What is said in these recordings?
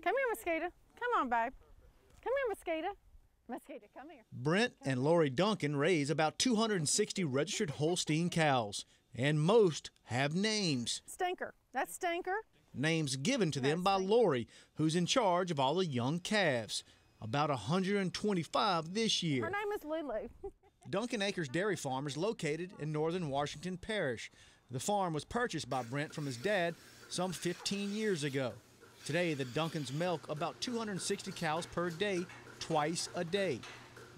Come here, Mosquito. Come on, babe. Come here, Mosquito. Mosquito, come here. Brent and Laurie Duncan raise about 260 registered Holstein cows, and most have names. Stinker. That's Stinker. Names given to them by Laurie, who's in charge of all the young calves. About 125 this year. Her name is Lulu. Duncan Acres Dairy Farm is located in northern Washington Parish. The farm was purchased by Brent from his dad some 15 years ago. Today, the Duncans milk about 260 cows per day, twice a day.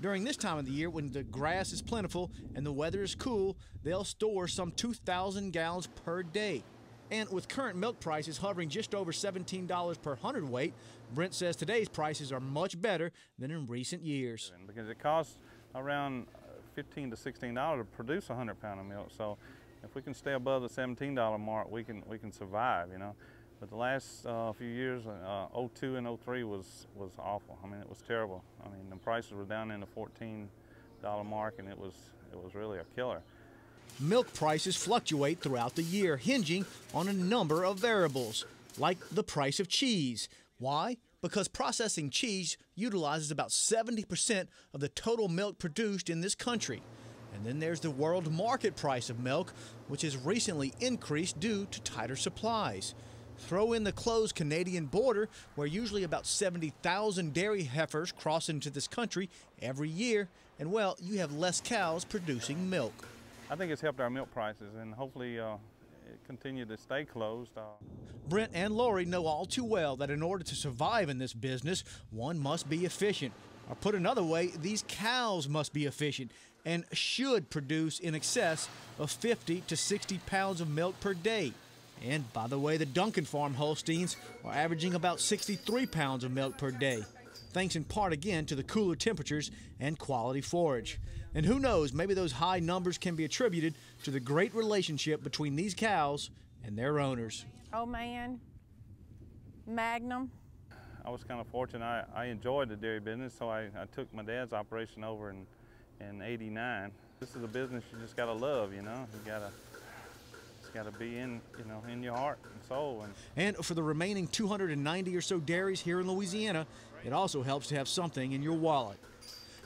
During this time of the year, when the grass is plentiful and the weather is cool, they'll store some 2,000 gallons per day. And with current milk prices hovering just over $17 per hundredweight, Brent says today's prices are much better than in recent years. Because it costs around $15 to $16 to produce a 100-pound of milk, so if we can stay above the $17 mark, we can survive, you know. But the last few years, 02 and 03 was awful. I mean, it was terrible. I mean, the prices were down in the $14 mark, and it was really a killer. Milk prices fluctuate throughout the year, hinging on a number of variables, like the price of cheese. Why? Because processing cheese utilizes about 70% of the total milk produced in this country. And then there's the world market price of milk, which has recently increased due to tighter supplies. Throw in the closed Canadian border, where usually about 70,000 dairy heifers cross into this country every year, and well, you have less cows producing milk. I think it's helped our milk prices, and hopefully it continue to stay closed. Brent and Laurie know all too well that in order to survive in this business, one must be efficient. Or put another way, these cows must be efficient and should produce in excess of 50 to 60 pounds of milk per day. And by the way, the Duncan Farm Holsteins are averaging about 63 pounds of milk per day, thanks in part again to the cooler temperatures and quality forage. And who knows, maybe those high numbers can be attributed to the great relationship between these cows and their owners. Oh man, Magnum. I was kind of fortunate. I enjoyed the dairy business, so I took my dad's operation over in '89. This is a business you just gotta love, you know. It's gotta be in your heart and soul. And for the remaining 290 or so dairies here in Louisiana, it also helps to have something in your wallet.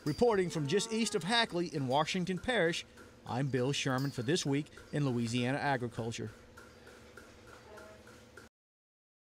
Reporting from just east of Hackley in Washington Parish, I'm Bill Sherman for This Week in Louisiana Agriculture.